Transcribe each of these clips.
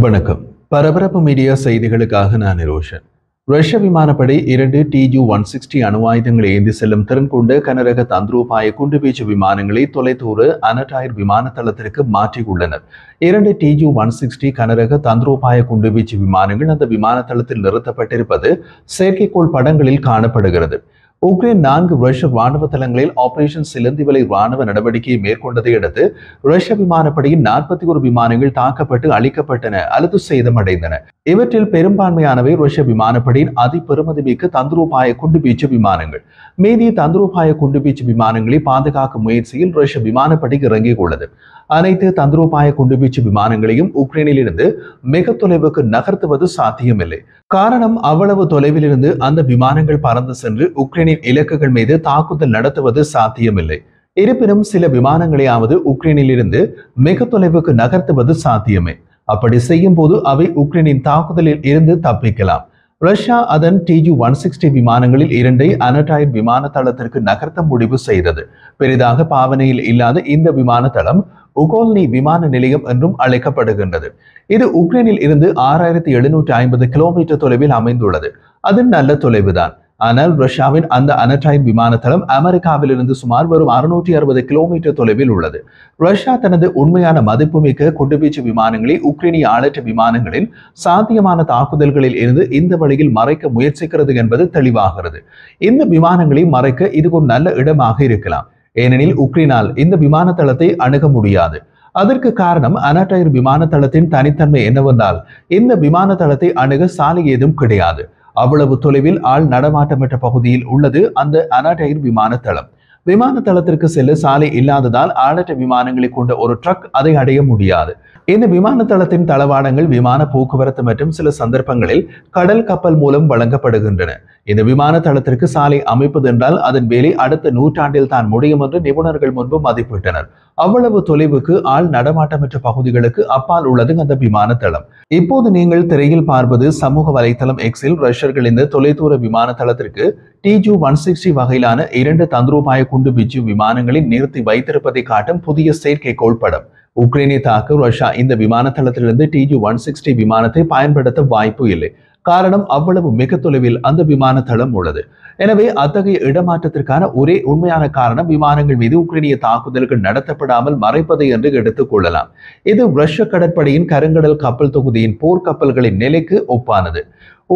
வணக்கம். பரபரப்பு மீடியா செய்திகளுக்காக நான் நிரோஷன். ரஷ்ய விமானப்படை 2 Tu-160 அணு ஆயுதங்களை ஏந்தி செல்லும் திறன் கொண்ட கனரக தந்திரோபாய குண்டுவீச்சு விமானங்களை தொலைதூர அனடாயர் விமான தளத்திற்கு மாற்றியுள்ளனர். 2 Tu-160 கனரக தந்திரோபாய குண்டுவீச்சு விமானங்கள் அந்த விமான தளத்தில் நிறுத்தப்பட்டிருப்பது செயற்கைக்கோள் படங்களில் காணப்படுகிறது. உக்ரைன் 4 ரஷ்ய ராணுவ தளங்களில் ஆபரேஷன் சிலந்திவலை ராணுவ நடவடிக்கையை மேற்கொண்டதை அடுத்து ரஷ்ய விமானப்படையின் 41 விமானங்கள் தாக்கப்பட்டு அழிக்கப்பட்டன அல்லது சேதமடைந்தன. இவற்றில் பெரும்பான்மையானவை ரஷ்ய விமானப்படையின் அதிபெருமதிமிக்க தந்திரோபாய குண்டுவீச்சு விமானங்கள். மீதி தந்திரோபாய குண்டுவீச்சு விமானங்களை பாதுகாக்கும் முயற்சியில் ரஷ்ய விமானப்படை இறங்கியுள்ளது. அனைத்து தந்திரோபாய குண்டுவீச்சு விமானங்களையும் உக்ரைனில் இருந்து மிக தொலைவுக்கு நகர்த்துவது சாத்தியமில்லை. காரணம், அவ்வளவு தொலைவில் இருந்து அந்த விமானங்கள் பறந்து சென்று உக்ரைனின் இலக்குகள் மீது தாக்குதல் நடத்துவது சாத்தியமில்லை. இருப்பினும் சில விமானங்களையாவது உக்ரைனில் இருந்து மிக தொலைவுக்கு நகர்த்துவது சாத்தியமே. அப்படி செய்யும் போது அவை உக்ரைனின் தாக்குதலில் இருந்து தப்பிக்கலாம். ரஷ்யா அதன் Tu-160 விமானங்களில் 2 அனடாயர் விமான தளத்திற்கு நகர்த்த முடிவு செய்தது. பெரிதாக பாவனையில் இல்லாத இந்த விமான தளம் உகோல்னி விமான நிலையம் என்றும் அழைக்கப்படுகின்றது. இது உக்ரைனில் இருந்து 6750 கிலோமீட்டர் தொலைவில் அமைந்துள்ளது. அது நல்ல தொலைவுதான். ஆனால் ரஷ்யாவின் அந்த அனடாயர் விமான தளம் அமெரிக்காவில் இருந்து சுமார் வரும் 660 கிலோமீட்டர் தொலைவில் உள்ளது. ரஷ்யா தனது உண்மையான மதிப்புமிக்க குண்டுவீச்சு விமானங்களை உக்ரைனிய ஆளற்ற விமானங்களின் சாத்தியமான தாக்குதல்களில் இருந்து இந்த வழியில் மறைக்க முயற்சிக்கிறது என்பது தெளிவாகிறது. இந்த விமானங்களை மறைக்க இது ஒரு நல்ல இடமாக இருக்கலாம். ஏனெனில் உக்ரைனால் இந்த விமான தளத்தை அணுக முடியாது. அதற்கு காரணம் அனடாயர் விமான தளத்தின் தனித்தன்மை என்னவென்றால் இந்த விமான தளத்தை அணுக சாலை ஏதும் கிடையாது. அவ்வளவு தொலைவில் ஆள் நடமாட்டமற்ற பகுதியில் உள்ளது அந்த அனடாயர் விமான தளம். விமான தளத்திற்கு செல்ல சாலை இல்லாததால் ஆளற்ற விமானங்களை கொண்ட ஒரு ட்ரக் அதை அடைய முடியாது. இந்த விமான தளத்தின் தளவாடங்கள் விமான போக்குவரத்து மற்றும் சில சந்தர்ப்பங்களில் கடல் கப்பல் மூலம் வழங்கப்படுகின்றன. இந்த விமான தளத்திற்கு சாலை அமைப்பது என்றால் அதன் வேலை அடுத்த நூற்றாண்டில் தான் முடியும் என்று நிபுணர்கள் முன்பு மதிப்பிட்டனர். அவ்வளவு தொலைவுக்கு ஆள் நடமாட்டமற்ற பகுதிகளுக்கு அப்பால் உள்ளது அந்த விமான தளம். இப்போது நீங்கள் திரையில் பார்ப்பது சமூக வலைத்தளம் எக்ஸில் ரஷ்யர்கள் இந்த தொலைதூர விமான தளத்திற்கு Tu-160 வகையிலான 2 தந்திரோபாய குண்டுவீச்சு விமானங்களை நிறுத்தி வைத்திருப்பதை காட்டும் புதிய செயற்கைக்கோள் படம். உக்ரைனை தாக்க ரஷ்யா இந்த விமான தளத்திலிருந்து Tu-160 விமானத்தை பயன்படுத்த வாய்ப்பு இல்லை. காரணம், அவ்வளவு மிக தொலைவில் அந்த விமான தளம் உள்ளது. எனவே அத்தகைய இடமாற்றத்திற்கான ஒரே உண்மையான காரணம் விமானங்கள் மீது உக்ரைனிய தாக்குதல்கள் நடத்தப்படாமல் மறைப்பதை என்று எடுத்துக் கொள்ளலாம். இது ரஷ்ய கடற்படையின் கருங்கடல் கப்பல் தொகுதியின் போர்க்கப்பல்களின் நிலைக்கு ஒப்பானது.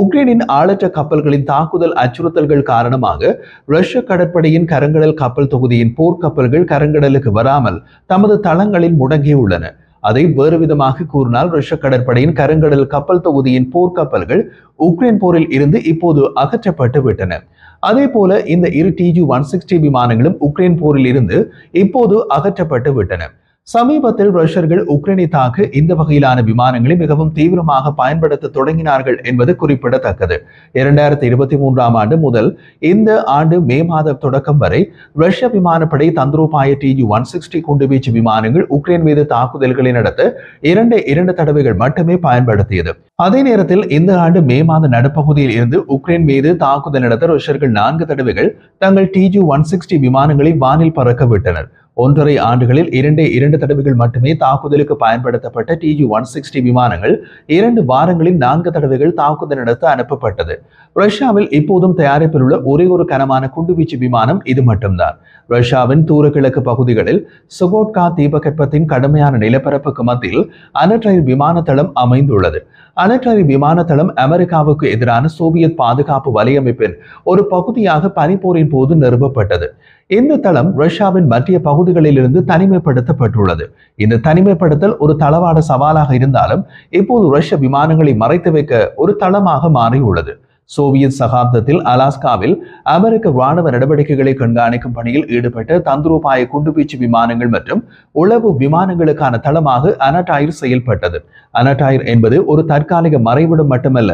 உக்ரைனின் ஆளற்ற கப்பல்களின் தாக்குதல் அச்சுறுத்தல்கள் காரணமாக ரஷ்ய கடற்படையின் கருங்கடல் கப்பல் தொகுதியின் போர்க்கப்பல்கள் கருங்கடலுக்கு வராமல் தமது தளங்களில் முடங்கியுள்ளன. அதை வேறு விதமாக கூறினால் ரஷ்ய கடற்படையின் கருங்கடல் கப்பல் தொகுதியின் போர்க்கப்பல்கள் உக்ரைன் போரில் இருந்து இப்போது அகற்றப்பட்டு விட்டன. அதே போல இந்த 2 Tu-160 விமானங்களும் உக்ரைன் போரில் இருந்து இப்போது அகற்றப்பட்டு விட்டன. சமீபத்தில் ரஷ்யர்கள் உக்ரைனை தாக்க இந்த வகையிலான விமானங்களை மிகவும் தீவிரமாக பயன்படுத்த தொடங்கினார்கள் என்பது குறிப்பிடத்தக்கது. 2023ஆம் ஆண்டு முதல் இந்த ஆண்டு மே மாத தொடக்கம் வரை ரஷ்ய விமானப்படை தந்திரோபாய Tu-160 குண்டுவீச்சு விமானங்கள் உக்ரைன் மீது தாக்குதல்களை நடத்த 2 தடவைகள் மட்டுமே பயன்படுத்தியது. அதே நேரத்தில் இந்த ஆண்டு மே மாத நடுப்பகுதியில் இருந்து உக்ரைன் மீது தாக்குதல் நடத்த ரஷ்யர்கள் 4 தடவைகள் தங்கள் Tu-160 விமானங்களை வானில் பறக்க விட்டனர். 1.5 ஆண்டுகளில் 2 தடவைகள் மட்டுமே தாக்குதலுக்கு பயன்படுத்தப்பட்ட Tu-160 விமானங்கள் 2 வாரங்களில் 4 தடவைகள் தாக்குதல் நடத்த அனுப்பப்பட்டது. ரஷ்யாவில் இப்போதும் தயாரிப்பில் உள்ள ஒரே ஒரு கனமான குண்டுவீச்சு விமானம் இது மட்டும்தான். ரஷ்யாவின் தூரக்கிழக்கு பகுதிகளில் சுகோட்கா தீபகற்பத்தின் கடுமையான நிலப்பரப்புக்கு மத்தியில் அனடாயர் விமான தளம் அமைந்துள்ளது. அனடாயர் விமான தளம் அமெரிக்காவுக்கு எதிரான சோவியத் பாதுகாப்பு வலையமைப்பின் ஒரு பகுதியாக பனிப்போரின் போது நிறுவப்பட்டது. இந்த தளம் ரஷ்யாவின் மத்திய பகுதிகளில் இருந்து தனிமைப்படுத்தப்பட்டுள்ளது. இந்த தனிமைப்படுத்தல் ஒரு தளவாட சவாலாக இருந்தாலும் இப்போது ரஷ்ய விமானங்களை மறைத்து வைக்க ஒரு தளமாக மாறியுள்ளது. சோவியத் சகாப்தத்தில் அலாஸ்காவில் அமெரிக்க ராணுவ நடவடிக்கைகளை கண்காணிக்கும் பணியில் ஈடுபட்ட தந்திரோபாய குண்டுவீச்சு விமானங்கள் மற்றும் உளவு விமானங்களுக்கான தளமாக அனடாயர் செயல்பட்டது. அனடாயர் என்பது ஒரு தற்காலிக மறைவிடம் மட்டுமல்ல,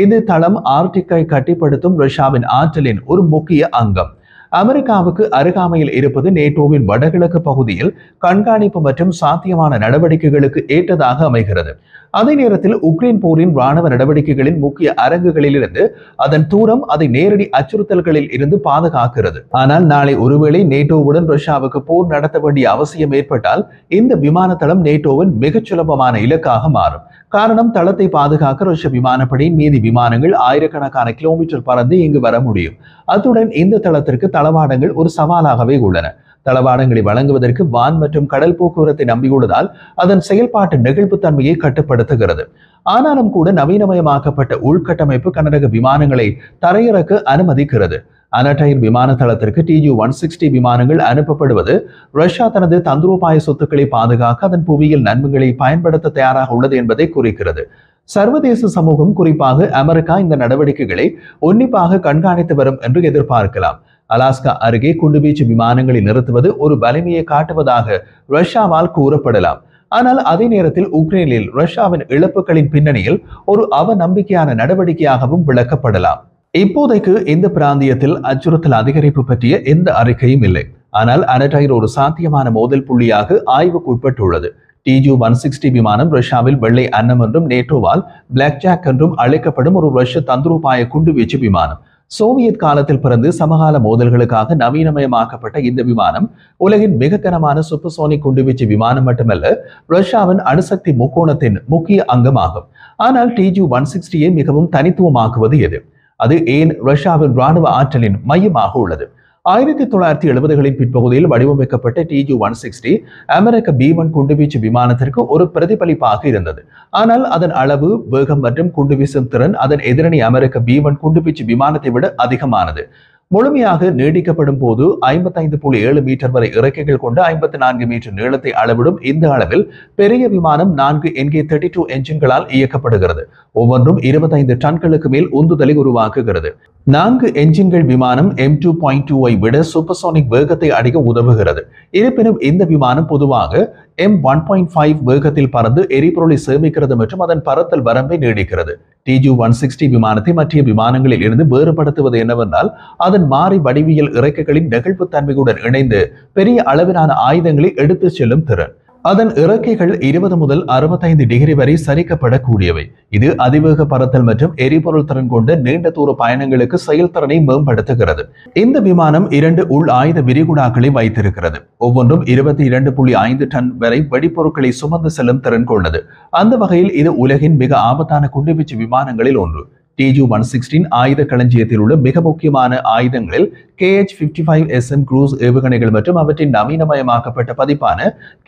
இந்த தளம் ஆர்டிக்கை கட்டிப்படுத்தும் ரஷ்யாவின் ஆற்றலின் ஒரு முக்கிய அங்கம். அமெரிக்காவுக்கு அருகாமையில் இருப்பது நேட்டோவின் வடகிழக்கு பகுதியில் கண்காணிப்பு மற்றும் சாத்தியமான நடவடிக்கைகளுக்கு ஏற்றதாக அமைகிறது. அதே நேரத்தில் உக்ரைன் போரின் ராணுவ நடவடிக்கைகளின் முக்கிய அரங்குகளிலிருந்து அதன் தூரம் அதை நேரடி அச்சுறுத்தல்களில் இருந்து பாதுகாக்கிறது. ஆனால் நாளை ஒருவேளை நேட்டோவுடன் ரஷ்யாவுக்கு போர் நடத்த வேண்டிய அவசியம் ஏற்பட்டால் இந்த விமான தளம் நேட்டோவின் மிகச் சுலபமான இலக்காக மாறும். காரணம், தளத்தை பாதுகாக்க ரஷ்ய விமானப்படையின் மீதி விமானங்கள் ஆயிரக்கணக்கான கிலோமீட்டர் பறந்து இங்கு வர முடியும். அத்துடன் இந்த தளத்திற்கு தளவாடங்கள் ஒரு சவாலாகவே உள்ளன. தளவாடங்களை வழங்குவதற்கு வான் மற்றும் கடல் போக்குவரத்தை நம்பியுள்ளதால் அதன் செயல்பாட்டு நெகிழ்வுத்தன்மையை கட்டுப்படுத்துகிறது. ஆனாலும் கூட நவீனமயமாக்கப்பட்ட உள்கட்டமைப்பு கனரக விமானங்களை தரையிறக்க அனுமதிக்கிறது. அனடைர் விமான தளத்திற்கு TU-160 விமானங்கள் அனுப்பப்படுவது ரஷ்யா தனது தந்திரோபாய சொத்துக்களை பாதுகாக்க அதன் புவியியல் நன்மைகளை பயன்படுத்த தயாராக உள்ளது என்பதை குறிக்கிறது. சர்வதேச சமூகம், குறிப்பாக அமெரிக்கா, இந்த நடவடிக்கைகளை உன்னிப்பாக கண்காணித்து வரும் என்று எதிர்பார்க்கலாம். அலாஸ்கா அருகே குண்டுவீச்சு விமானங்களை நிறுத்துவது ஒரு வலிமையை காட்டுவதாக ரஷ்யாவால் கூறப்படலாம். ஆனால் அதே நேரத்தில் உக்ரைனில் ரஷ்யாவின் இழப்புகளின் பின்னணியில் ஒரு அவநம்பிக்கையான நடவடிக்கையாகவும் விளக்கப்படலாம். இப்போதைக்கு இந்த பிராந்தியத்தில் அச்சுறுத்தல் அதிகரிப்பு பற்றிய எந்த அறிக்கையும் இல்லை. ஆனால் அனடைர் ஒரு சாத்தியமான மோதல் புள்ளியாக ஆய்வுக்கு உட்பட்டுள்ளது. TU-160 விமானம் ரஷ்யாவில் வெள்ளை அன்னம் என்றும் நேட்டோவால் பிளாக் ஜாக் என்றும் அழைக்கப்படும் ஒரு ரஷ்ய தந்திரோபாய குண்டுவீச்சு விமானம். சோவியத் காலத்தில் பிறந்து சமகால மோதல்களுக்காக நவீனமயமாக்கப்பட்ட இந்த விமானம் உலகின் மிக கனமான சூப்பர்சோனிக் குண்டுவீச்சு விமானம் மட்டுமல்ல, ரஷ்யாவின் அணுசக்தி முக்கோணத்தின் முக்கிய அங்கமாகும். ஆனால் TU-160 மிகவும் தனித்துவமாக்குவது எது? அது ஏன் ரஷ்யாவின் ராணுவ ஆற்றலின் மையமாக உள்ளது? 1970களின் பிற்பகுதியில் வடிவமைக்கப்பட்ட TU-160 அமெரிக்க B-1 குண்டுவீச்சு விமானத்திற்கு ஒரு பிரதிபலிப்பாக இருந்தது. ஆனால் அதன் அளவு, வேகம் மற்றும் குண்டுவீசும் திறன் அதன் எதிரணி அமெரிக்க B-1 குண்டுவீச்சு விமானத்தை விட அதிகமானது. முழுமையாக நீடிக்கப்படும் போது 55.7 மீட்டர் வரை இறக்கைகள் கொண்ட 54 மீட்டர் நீளத்தை அளவிடும் இந்த அளவில் பெரிய விமானம் 4 NG-32 என்ஜின்களால் இயக்கப்படுகிறது. ஒவ்வொன்றும் 25 டன்களுக்கு மேல் உந்துதலை உருவாக்குகிறது. 4 என்ஜின்கள் விமானம் M2.2ஐ விட சூப்பர்சோனிக் வேகத்தை அடைய உதவுகிறது. இருப்பினும் இந்த விமானம் பொதுவாக M1.5 வேகத்தில் பறந்து எரிபொருளை சேமிக்கிறது மற்றும் அதன் பறத்தல் வரம்பை நீடிக்கிறது. TU-160 விமானத்தை மற்ற விமானங்களில் இருந்து வேறுபடுத்துவது என்னவென்றால் அதன் மாறி வடிவியல் இறக்கைகளின் நெகிழ்வுத்தன்மையுடன் இணைந்து பெரிய அளவிலான ஆயுதங்களை எடுத்துச் செல்லும் திறன். அதன் இறக்கைகள் 20 முதல் 65 டிகிரி வரை சரிக்கப்படக்கூடியவை. இது அதிவேக பறத்தல் மற்றும் எரிபொருள் திறன் கொண்ட நீண்ட தூர பயணங்களுக்கு செயல்திறனை மேம்படுத்துகிறது. இந்த விமானம் 2 உள் ஆயுத விரிகுடாக்களை வைத்திருக்கிறது. ஒவ்வொன்றும் 22.5 டன் வரை வெடிப்பொருட்களை சுமந்து செல்லும் திறன் கொண்டது. அந்த வகையில் இது உலகின் மிக ஆபத்தான குண்டுவீச்சு விமானங்களில் ஒன்று. TU-160 ஆயுத களஞ்சியத்தில் உள்ள மிக முக்கியமான ஆயுதங்களில் KH-55SM குரூஸ் ஏவுகணைகள் மற்றும் அவற்றின் நவீனமயமாக்கப்பட்ட பதிப்பான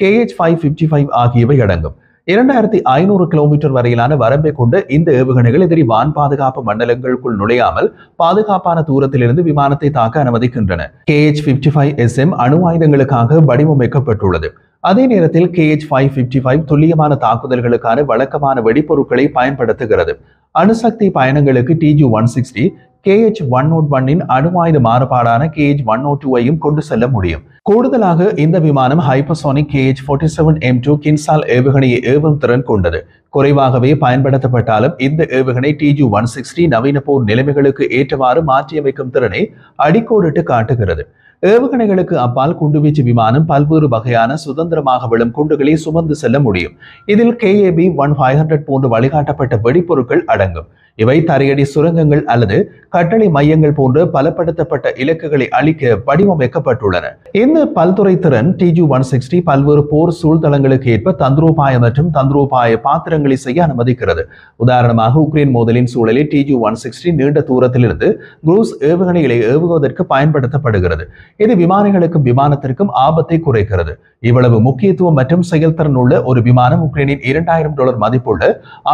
KH-555 ஆகியவை அடங்கும். 2500 கிலோமீட்டர் வரையிலான வரம்பை கொண்ட இந்த ஏவுகணைகள் எதிரி வான் பாதுகாப்பு மண்டலங்களுக்குள் நுழையாமல் பாதுகாப்பான தூரத்திலிருந்து விமானத்தை தாக்க அனுமதிக்கின்றன. KH-55SM அணு ஆயுதங்களுக்காக வடிவமைக்கப்பட்டுள்ளது. அதே நேரத்தில் KH-555 துல்லியமான தாக்குதல்களுக்கான வழக்கமான வெடிப்பொருட்களை பயன்படுத்துகிறது. அணுசக்தி பயணங்களுக்கு TU-160 KH-101இன் அணு ஆயுத மாறுபாடான KH-102ஐயும் கொண்டு செல்ல முடியும். கூடுதலாக இந்த விமானம் ஹைப்பர்சோனிக் KH-47M2 கின்சால் ஏவுகணையை ஏவும் திறன் கொண்டது. குறைவாகவே பயன்படுத்தப்பட்டாலும் இந்த ஏவுகணை TU-160 நவீன போர் நிலைமைகளுக்கு ஏற்றவாறு மாற்றியமைக்கும் திறனை அடிக்கோடிட்டு காட்டுகிறது. ஏவுகணைகளுக்கு அப்பால் குண்டுவீச்சு விமானம் பல்வேறு வகையான சுதந்திரமாக விழும் குண்டுகளை சுமந்து செல்ல முடியும். இதில் KAB-1500 போன்ற வழிகாட்டப்பட்ட வெடிப்பொருட்கள் அடங்கும். இவை தரையடி சுரங்கங்கள் அல்லது கட்டளை மையங்கள் போன்ற பலப்படுத்தப்பட்ட இலக்குகளை அளிக்க வடிவமைக்கப்பட்டுள்ளன. இந்த பல்துறை திறன் TU-160 பல்வேறு போர் சூழ்தளங்களுக்கு ஏற்ப தந்திரோபாய மற்றும் தந்திரோபாய பாத்திரங்களை செய்ய அனுமதிக்கிறது. உதாரணமாக, உக்ரைன் மோதலின் சூழலில் TU-160 நீண்ட தூரத்திலிருந்து குரூஸ் ஏவுகணைகளை ஏவுவதற்கு பயன்படுத்தப்படுகிறது. இது விமானிகளுக்கும் விமானத்திற்கும் ஆபத்தை குறைக்கிறது. இவ்வளவு முக்கியத்துவம் மற்றும் செயல்திறன் உள்ள ஒரு விமானம் உக்ரைனின் $2000 மதிப்புள்ள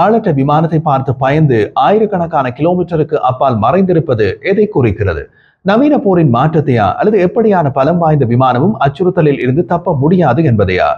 ஆளற்ற விமானத்தை பார்த்து பயந்து ஆயிரக்கணக்கான கிலோமீட்டருக்கு அப்பால் மறைந்திருப்பது எதை குறிக்கிறது? நவீன போரின் மாற்றத்தையா அல்லது எப்படியான பலம் வாய்ந்த விமானமும் அச்சுறுத்தலில் இருந்து தப்ப முடியாது என்பதையா?